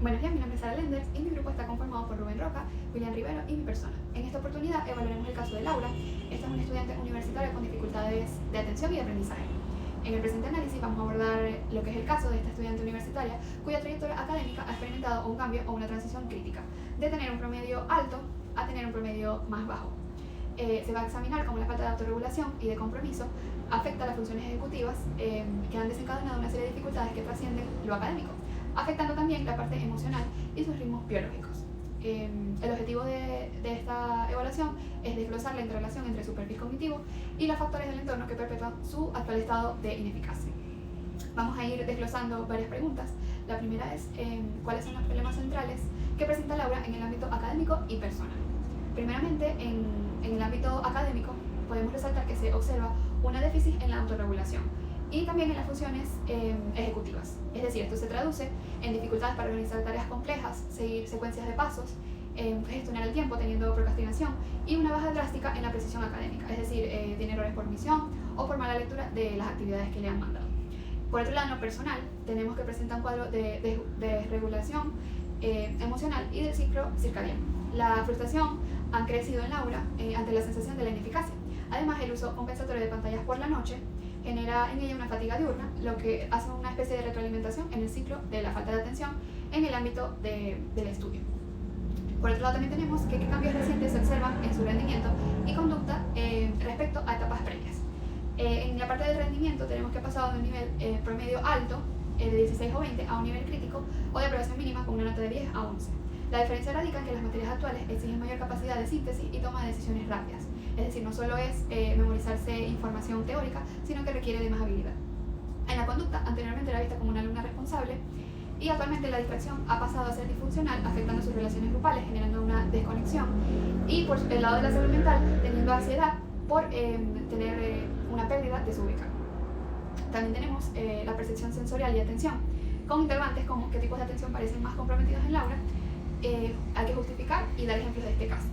Buenos días, mi nombre es Sara Lenders y mi grupo está conformado por Rubén Roca, William Rivero y mi persona. En esta oportunidad evaluaremos el caso de Laura. Esta es una estudiante universitaria con dificultades de atención y de aprendizaje. En el presente análisis vamos a abordar lo que es el caso de esta estudiante universitaria cuya trayectoria académica ha experimentado un cambio o una transición crítica, de tener un promedio alto a tener un promedio más bajo. Se va a examinar cómo la falta de autorregulación y de compromiso afecta a las funciones ejecutivas que han desencadenado una serie de dificultades que trascienden lo académico, afectando también la parte emocional y sus ritmos biológicos. El objetivo de esta evaluación es desglosar la interrelación entre su perfil cognitivo y los factores del entorno que perpetúan su actual estado de ineficacia. Vamos a ir desglosando varias preguntas. La primera es ¿cuáles son los problemas centrales que presenta Laura en el ámbito académico y personal? Primeramente, en el ámbito académico podemos resaltar que se observa una déficit en la autorregulación y también en las funciones ejecutivas. Es decir, esto se traduce en dificultades para organizar tareas complejas, seguir secuencias de pasos, gestionar el tiempo teniendo procrastinación y una baja drástica en la precisión académica, es decir, tiene errores por omisión o por mala lectura de las actividades que le han mandado. Por otro lado, en lo personal, tenemos que presentar un cuadro de desregulación emocional y del ciclo circadiano. La frustración ha crecido en Laura ante la sensación de la ineficacia. Además, el uso compensatorio de pantallas por la noche genera en ella una fatiga diurna, lo que hace una especie de retroalimentación en el ciclo de la falta de atención en el ámbito del estudio. Por otro lado, también tenemos que qué cambios recientes se observan en su rendimiento y conducta respecto a etapas previas. En la parte del rendimiento tenemos que ha pasado de un nivel promedio alto de 16 o 20 a un nivel crítico o de aprobación mínima con una nota de 10 a 11. La diferencia radica en que las materias actuales exigen mayor capacidad de síntesis y toma de decisiones rápidas. Es decir, no solo es memorizarse información teórica, sino que requiere de más habilidad. En la conducta, anteriormente era vista como una alumna responsable y actualmente la distracción ha pasado a ser disfuncional, afectando sus relaciones grupales, generando una desconexión. Y por el lado de la salud mental, teniendo ansiedad por tener una pérdida de su beca. También tenemos la percepción sensorial y atención, con interrogantes como qué tipos de atención parecen más comprometidos en Laura. Hay que justificar y dar ejemplos de este caso.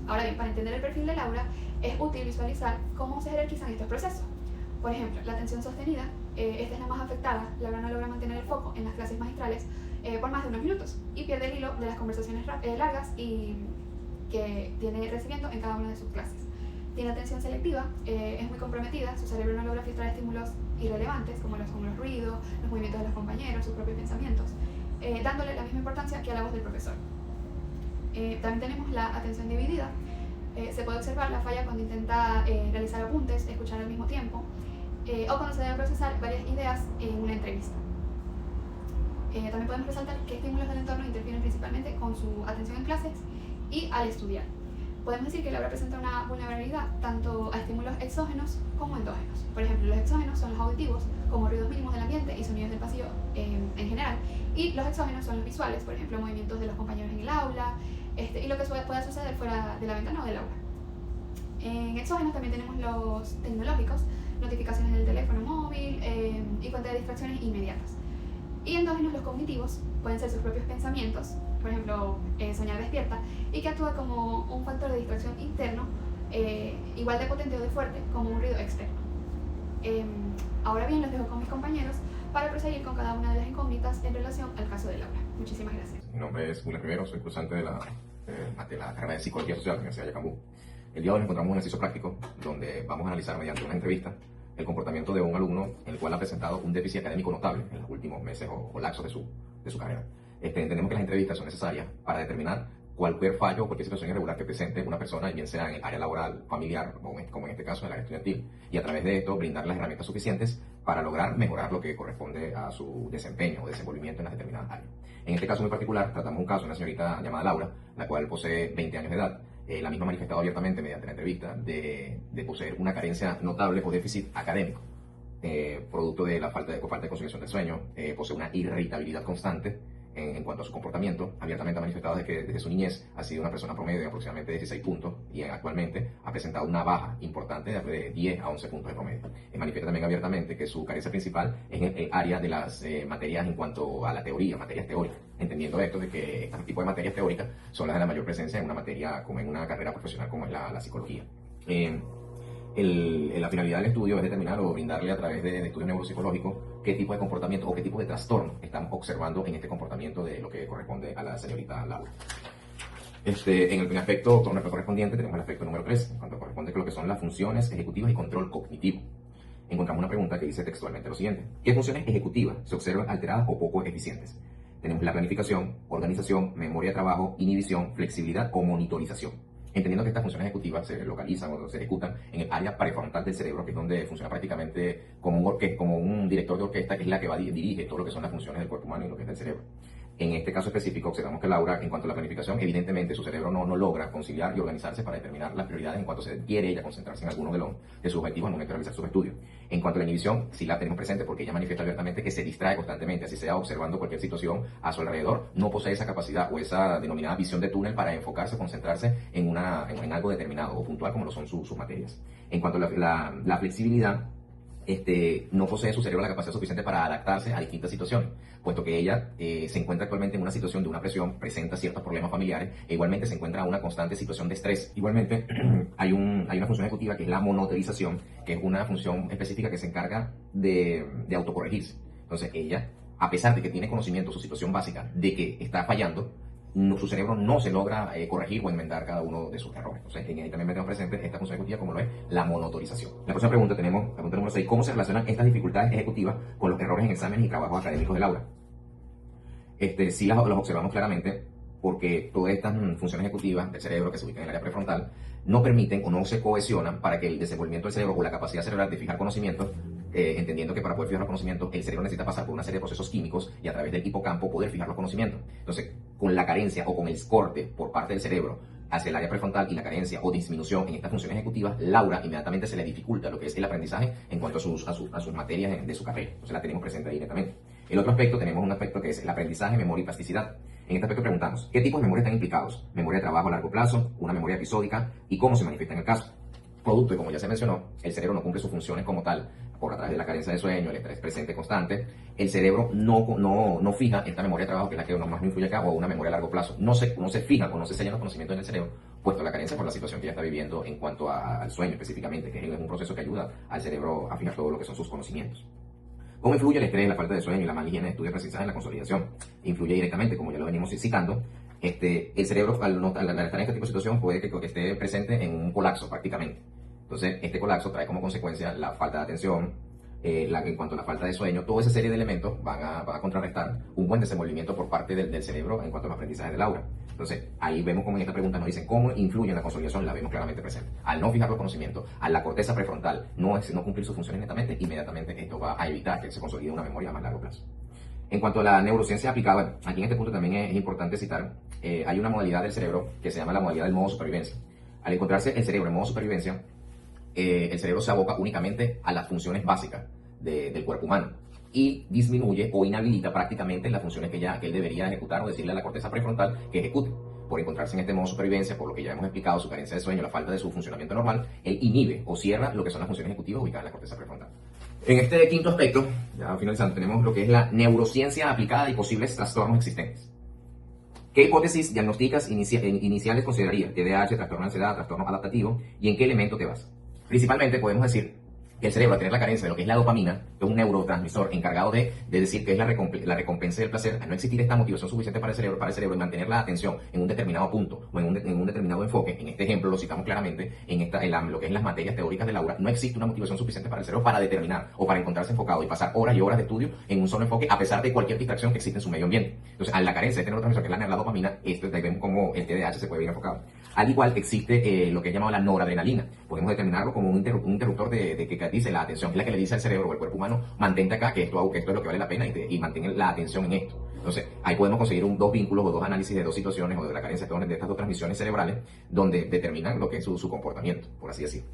Ahora bien, para entender el perfil de Laura, es útil visualizar cómo se jerarquizan estos procesos. Por ejemplo, la atención sostenida, esta es la más afectada. Laura no logra mantener el foco en las clases magistrales por más de unos minutos y pierde el hilo de las conversaciones largas y que tiene recibiendo en cada una de sus clases. Tiene atención selectiva, es muy comprometida, su cerebro no logra filtrar estímulos irrelevantes como los ruidos, los movimientos de los compañeros, sus propios pensamientos, dándole la misma importancia que a la voz del profesor. También tenemos la atención dividida. Se puede observar la falla cuando intenta realizar apuntes, escuchar al mismo tiempo, o cuando se debe procesar varias ideas en una entrevista. También podemos resaltar que estímulos del entorno interfieren principalmente con su atención en clases y al estudiar. Podemos decir que Laura presenta una vulnerabilidad tanto a estímulos exógenos como endógenos. Por ejemplo, los exógenos son los auditivos, como ruidos mínimos del ambiente y sonidos del pasillo en general, y los exógenos son los visuales, por ejemplo, movimientos de los compañeros en el aula, y lo que pueda suceder fuera de la ventana o del aula. En exógenos también tenemos los tecnológicos, notificaciones del teléfono móvil y fuente de distracciones inmediatas. Y endógenos, los cognitivos, pueden ser sus propios pensamientos, por ejemplo, soñar despierta, y que actúa como un factor de distracción interno, igual de potente o de fuerte como un ruido externo. Ahora bien, los dejo con mis compañeros para proseguir con cada una de las incógnitas en relación al caso de Laura. Muchísimas gracias. Mi nombre es William Rivero, soy cursante de la carrera de Psicología Social de la Universidad de Yacambú. El día de hoy nos encontramos en un ejercicio práctico donde vamos a analizar mediante una entrevista el comportamiento de un alumno en el cual ha presentado un déficit académico notable en los últimos meses o lapsos de su carrera. Entendemos que las entrevistas son necesarias para determinar cualquier fallo o cualquier situación irregular que presente una persona, bien sea en el área laboral, familiar, como en este caso en el área estudiantil, y a través de esto brindar las herramientas suficientes para lograr mejorar lo que corresponde a su desempeño o desenvolvimiento en las determinadas áreas. En este caso muy particular, tratamos un caso de una señorita llamada Laura, la cual posee 20 años de edad. La misma ha manifestado abiertamente mediante la entrevista de poseer una carencia notable o déficit académico, producto de la falta de conciliación del sueño, posee una irritabilidad constante en cuanto a su comportamiento. Abiertamente ha manifestado de que desde su niñez ha sido una persona promedio de aproximadamente 16 puntos y actualmente ha presentado una baja importante de 10 a 11 puntos de promedio. Manifiesta también abiertamente que su carencia principal es en el área de las materias en cuanto a la teoría, materias teóricas, entendiendo esto de que este tipo de materias teóricas son las de la mayor presencia en una materia como en una carrera profesional como es la psicología. La finalidad del estudio es determinar o brindarle a través de estudios neuropsicológicos qué tipo de comportamiento o qué tipo de trastorno estamos observando en este comportamiento de lo que corresponde a la señorita Laura. En el aspecto correspondiente tenemos el aspecto número 3, en cuanto corresponde a lo que son las funciones ejecutivas y control cognitivo. Encontramos una pregunta que dice textualmente lo siguiente: ¿qué funciones ejecutivas se observan alteradas o poco eficientes? Tenemos la planificación, organización, memoria de trabajo, inhibición, flexibilidad o monitorización. Entendiendo que estas funciones ejecutivas se localizan o se ejecutan en el área prefrontal del cerebro, que es donde funciona prácticamente como un director de orquesta, que es la que dirige todo lo que son las funciones del cuerpo humano y lo que es del cerebro. En este caso específico observamos que Laura, en cuanto a la planificación, evidentemente su cerebro no logra conciliar y organizarse para determinar las prioridades en cuanto se quiere ella concentrarse en alguno de sus objetivos al momento de realizar sus estudios. En cuanto a la inhibición, sí la tenemos presente porque ella manifiesta abiertamente que se distrae constantemente, así sea observando cualquier situación a su alrededor, no posee esa capacidad o esa denominada visión de túnel para enfocarse o concentrarse en algo determinado o puntual como lo son sus materias. En cuanto a la flexibilidad, no posee su cerebro la capacidad suficiente para adaptarse a distintas situaciones, puesto que ella se encuentra actualmente en una situación de una presión, presenta ciertos problemas familiares e igualmente se encuentra en una constante situación de estrés. Igualmente hay una función ejecutiva que es la monitorización, que es una función específica que se encarga de autocorregirse. Entonces ella, a pesar de que tiene conocimiento, su situación básica de que está fallando, su cerebro no se logra corregir o enmendar cada uno de sus errores. Entonces, ahí también metemos presente esta función ejecutiva como lo es la monotorización. La próxima pregunta tenemos, la pregunta número 6, ¿cómo se relacionan estas dificultades ejecutivas con los errores en exámenes y trabajos académicos de Laura? Sí los observamos claramente porque todas estas funciones ejecutivas del cerebro que se ubican en el área prefrontal no permiten o no se cohesionan para que el desenvolvimiento del cerebro o la capacidad cerebral de fijar conocimientos, entendiendo que para poder fijar los conocimientos el cerebro necesita pasar por una serie de procesos químicos y a través del hipocampo poder fijar los conocimientos. Entonces, con la carencia o con el corte por parte del cerebro hacia el área prefrontal y la carencia o disminución en estas funciones ejecutivas, Laura inmediatamente se le dificulta lo que es el aprendizaje en cuanto a sus materias de su carrera. Entonces la tenemos presente ahí netamente. El otro aspecto, tenemos un aspecto que es el aprendizaje, memoria y plasticidad. En este aspecto preguntamos, ¿qué tipos de memoria están implicados? Memoria de trabajo a largo plazo, una memoria episódica y cómo se manifiesta en el caso. Producto de, como ya se mencionó, el cerebro no cumple sus funciones como tal por a través de la carencia de sueño, el estrés presente constante. El cerebro no fija esta memoria de trabajo, que es la que más influye acá, o una memoria a largo plazo. No se fija o no se sellan los conocimientos en el cerebro, puesto a la carencia por la situación que ella está viviendo en cuanto al sueño específicamente, que es un proceso que ayuda al cerebro a fijar todo lo que son sus conocimientos. ¿Cómo influye el estrés, la falta de sueño y la mala higiene de estudio aprendizaje en la consolidación? Influye directamente, como ya lo venimos citando. El cerebro, al estar en este tipo de situación, puede que esté presente en un colapso prácticamente. Entonces, este colapso trae como consecuencia la falta de atención, en cuanto a la falta de sueño, toda esa serie de elementos van a contrarrestar un buen desenvolvimiento por parte del cerebro en cuanto a los aprendizajes de Laura. Entonces, ahí vemos como en esta pregunta nos dicen cómo influye en la consolidación, la vemos claramente presente. Al no fijar los conocimientos, a la corteza prefrontal no cumplir sus funciones netamente, inmediatamente esto va a evitar que se consolide una memoria a más largo plazo. En cuanto a la neurociencia aplicada, bueno, aquí en este punto también es importante citar, hay una modalidad del cerebro que se llama la modalidad del modo supervivencia. Al encontrarse el cerebro en modo supervivencia, el cerebro se aboca únicamente a las funciones básicas del cuerpo humano y disminuye o inhabilita prácticamente las funciones que él debería ejecutar o decirle a la corteza prefrontal que ejecute. Por encontrarse en este modo supervivencia, por lo que ya hemos explicado, su carencia de sueño, la falta de su funcionamiento normal, él inhibe o cierra lo que son las funciones ejecutivas ubicadas en la corteza prefrontal. En este quinto aspecto, ya finalizando, tenemos lo que es la neurociencia aplicada y posibles trastornos existentes. ¿Qué hipótesis diagnósticas iniciales considerarías? TDAH, trastorno de ansiedad, trastorno adaptativo, ¿y en qué elemento te vas? Principalmente podemos decir que el cerebro, al tener la carencia de lo que es la dopamina, que es un neurotransmisor encargado de decir que es la recompensa del placer, al no existir esta motivación suficiente para el cerebro y mantener la atención en un determinado punto o en un determinado enfoque, en este ejemplo lo citamos claramente, en lo que es las materias teóricas de Laura, no existe una motivación suficiente para el cerebro para determinar o para encontrarse enfocado y pasar horas y horas de estudio en un solo enfoque, a pesar de cualquier distracción que existe en su medio ambiente. Entonces, a la carencia de este neurotransmisor, que es la dopamina, ahí vemos como el TDAH se puede ver enfocado. Al igual existe lo que es llamado la noradrenalina. Podemos determinarlo como un interruptor de que dice la atención, es la que le dice al cerebro o al cuerpo humano, mantente acá, que esto es lo que vale la pena y mantén la atención en esto. Entonces, ahí podemos conseguir dos vínculos o dos análisis de dos situaciones o de la carencia de estas dos transmisiones cerebrales donde determinan lo que es su comportamiento, por así decirlo.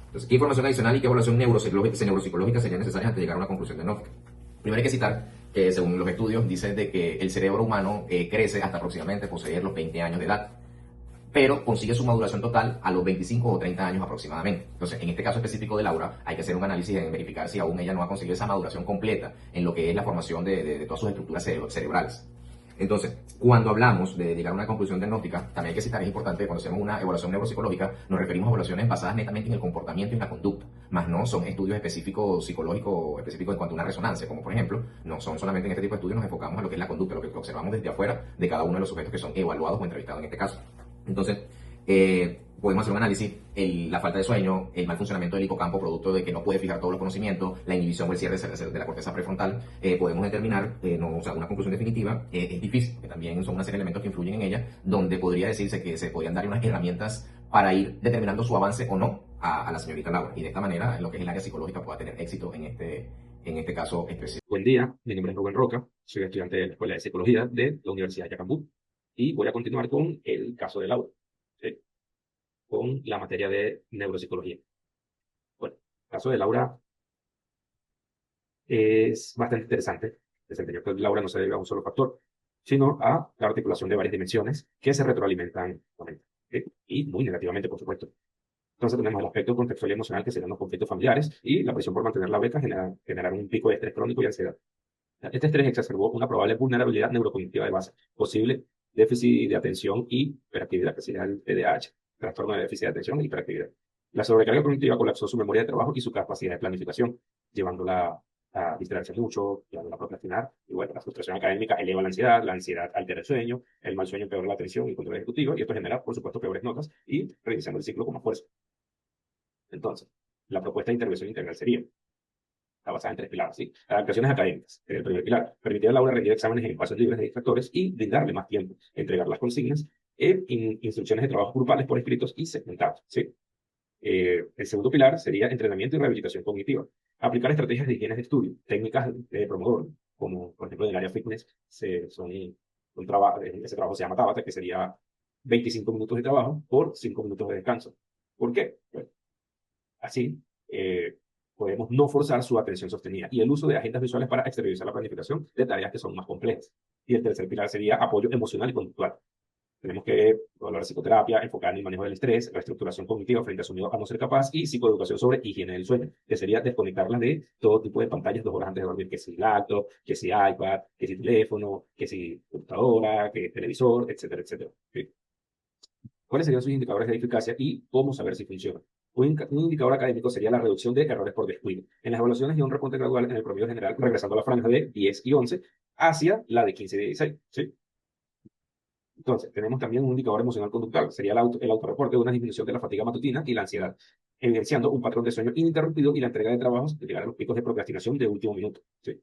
Entonces, ¿qué información adicional y qué evaluación neuropsicológica serían necesarias antes de llegar a una conclusión diagnóstica? Primero hay que citar que, según los estudios, dice de que el cerebro humano crece hasta aproximadamente poseer los 20 años de edad, pero consigue su maduración total a los 25 o 30 años aproximadamente. Entonces, en este caso específico de Laura, hay que hacer un análisis en verificar si aún ella no ha conseguido esa maduración completa en lo que es la formación de todas sus estructuras cerebrales. Entonces, cuando hablamos de llegar a una conclusión diagnóstica, también hay que citar, es importante, cuando hacemos una evaluación neuropsicológica, nos referimos a evaluaciones basadas netamente en el comportamiento y en la conducta, más no son estudios específicos psicológicos, específicos en cuanto a una resonancia, como por ejemplo, no son solamente en este tipo de estudios, nos enfocamos a lo que es la conducta, lo que observamos desde afuera de cada uno de los sujetos que son evaluados o entrevistados en este caso. Entonces, podemos hacer un análisis, la falta de sueño, el mal funcionamiento del hipocampo producto de que no puede fijar todos los conocimientos, la inhibición o el cierre de la corteza prefrontal, podemos determinar, no, o sea, una conclusión definitiva, es difícil, que también son una serie de elementos que influyen en ella, donde podría decirse que se podrían dar unas herramientas para ir determinando su avance o no a la señorita Laura, y de esta manera, en lo que es el área psicológica, pueda tener éxito en este caso específico. Buen día, mi nombre es Rubén Roca, soy estudiante de la Escuela de Psicología de la Universidad de Yacambú y voy a continuar con el caso de Laura, ¿sí? Con la materia de neuropsicología. Bueno, el caso de Laura es bastante interesante. Desempeño de Laura no se debe a un solo factor, sino a la articulación de varias dimensiones que se retroalimentan mutuamente, ¿sí? Y muy negativamente, por supuesto. Entonces tenemos el aspecto contextual y emocional, que serían los conflictos familiares, y la presión por mantener la beca generar un pico de estrés crónico y ansiedad. Este estrés exacerbó una probable vulnerabilidad neurocognitiva de base, posible déficit de atención y hiperactividad, que sería el TDAH, trastorno de déficit de atención y hiperactividad. La sobrecarga cognitiva colapsó su memoria de trabajo y su capacidad de planificación, llevándola a distraerse mucho, llevándola a procrastinar. Y bueno, la frustración académica eleva la ansiedad altera el sueño, el mal sueño empeora la atención y el control ejecutivo, y esto genera, por supuesto, peores notas y reiniciando el ciclo con más fuerza. Entonces, la propuesta de intervención integral sería: está basada en tres pilares, ¿sí? Adaptaciones académicas. El primer pilar: permitir a Laura rendir exámenes en espacios libres de distractores y brindarle más tiempo, entregar las consignas, instrucciones de trabajo grupales por escritos y segmentados, ¿sí? El segundo pilar sería entrenamiento y rehabilitación cognitiva. Aplicar estrategias de higiene de estudio, técnicas de Pomodoro, como por ejemplo en el área fitness, ese trabajo se llama Tabata, que sería 25 minutos de trabajo por 5 minutos de descanso. ¿Por qué? Pues, así, podemos no forzar su atención sostenida y el uso de agendas visuales para exteriorizar la planificación de tareas que son más complejas. Y el tercer pilar sería apoyo emocional y conductual. Tenemos que hablar de psicoterapia, enfocar en el manejo del estrés, reestructuración cognitiva frente a su miedo a no ser capaz y psicoeducación sobre higiene del sueño, que sería desconectarlas de todo tipo de pantallas 2 horas antes de dormir, que si laptop, que si iPad, que si teléfono, que si computadora, que televisor, etcétera, etcétera. ¿Sí? ¿Cuáles serían sus indicadores de eficacia y cómo saber si funciona? Un indicador académico sería la reducción de errores por descuido. En las evaluaciones y un repunte gradual en el promedio general, regresando a la franja de 10 y 11 hacia la de 15 y 16. ¿Sí? Entonces, tenemos también un indicador emocional conductual. Sería el autorreporte de una disminución de la fatiga matutina y la ansiedad, evidenciando un patrón de sueño ininterrumpido y la entrega de trabajos de llegar a los picos de procrastinación de último minuto. ¿Sí?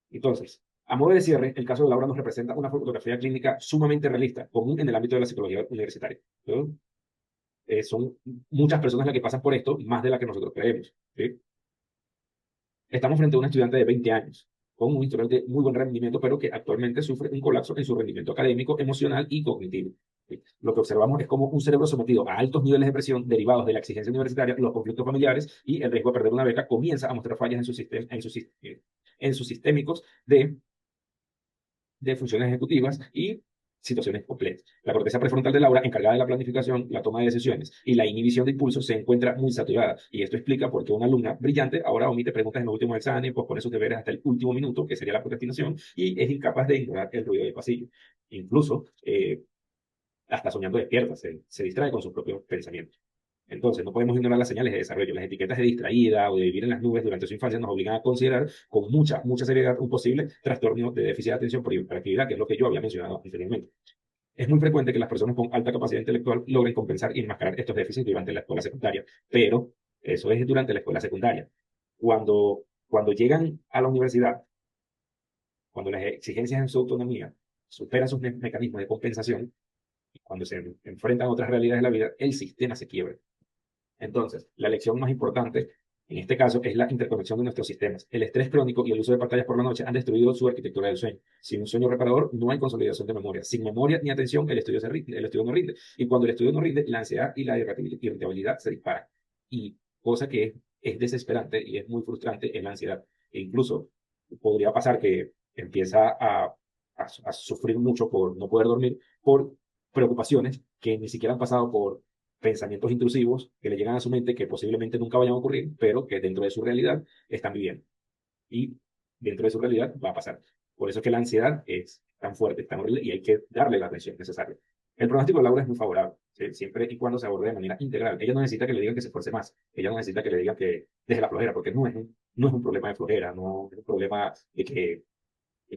Entonces, a modo de cierre, el caso de Laura nos representa una fotografía clínica sumamente realista, común en el ámbito de la psicología universitaria. ¿Sí? Son muchas personas las que pasan por esto, más de las que nosotros creemos. ¿Sí? Estamos frente a un estudiante de 20 años, con un historial de muy buen rendimiento, pero que actualmente sufre un colapso en su rendimiento académico, emocional y cognitivo. ¿Sí? Lo que observamos es como un cerebro sometido a altos niveles de presión derivados de la exigencia universitaria, los conflictos familiares y el riesgo de perder una beca comienza a mostrar fallas en sus sistémicos de funciones ejecutivas y situaciones complejas. La corteza prefrontal de Laura, encargada de la planificación, la toma de decisiones y la inhibición de impulsos, se encuentra muy saturada. Y esto explica por qué una alumna brillante ahora omite preguntas en los últimos exámenes, pospone sus deberes hasta el último minuto, que sería la procrastinación, y es incapaz de ignorar el ruido del pasillo. Incluso, hasta soñando despierta, se distrae con sus propios pensamientos. Entonces, no podemos ignorar las señales de desarrollo. Las etiquetas de distraída o de vivir en las nubes durante su infancia nos obligan a considerar con mucha seriedad un posible trastorno de déficit de atención por hiperactividad, que es lo que yo había mencionado anteriormente. Es muy frecuente que las personas con alta capacidad intelectual logren compensar y enmascarar estos déficits durante la escuela secundaria, pero eso es durante la escuela secundaria. Cuando llegan a la universidad, cuando las exigencias en su autonomía superan sus mecanismos de compensación, y cuando se enfrentan a otras realidades de la vida, el sistema se quiebra. Entonces, la lección más importante en este caso es la interconexión de nuestros sistemas. El estrés crónico y el uso de pantallas por la noche han destruido su arquitectura del sueño. Sin un sueño reparador no hay consolidación de memoria. Sin memoria ni atención, el estudio no rinde. Y cuando el estudio no rinde, la ansiedad y la irritabilidad se disparan. Y cosa que es desesperante y es muy frustrante en la ansiedad. E incluso podría pasar que empieza a sufrir mucho por no poder dormir, por preocupaciones que ni siquiera han pasado por pensamientos intrusivos que le llegan a su mente que posiblemente nunca vayan a ocurrir, pero que dentro de su realidad están viviendo. Y dentro de su realidad va a pasar. Por eso es que la ansiedad es tan fuerte, tan horrible, y hay que darle la atención necesaria. El pronóstico de Laura es muy favorable, ¿sí? Siempre y cuando se aborde de manera integral. Ella no necesita que le digan que se esfuerce más, ella no necesita que le digan que deje la flojera, porque no es un problema de flojera, no es un problema de que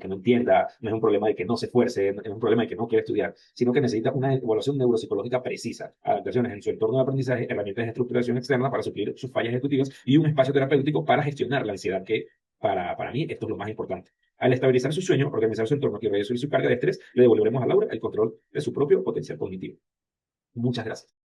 no entienda, no es un problema de que no se esfuerce, no es un problema de que no quiere estudiar, sino que necesita una evaluación neuropsicológica precisa, adaptaciones en su entorno de aprendizaje, herramientas de estructuración externa para suplir sus fallas ejecutivas y un espacio terapéutico para gestionar la ansiedad, que para mí esto es lo más importante. Al estabilizar su sueño, organizar su entorno y reducir su carga de estrés, le devolveremos a Laura el control de su propio potencial cognitivo. Muchas gracias.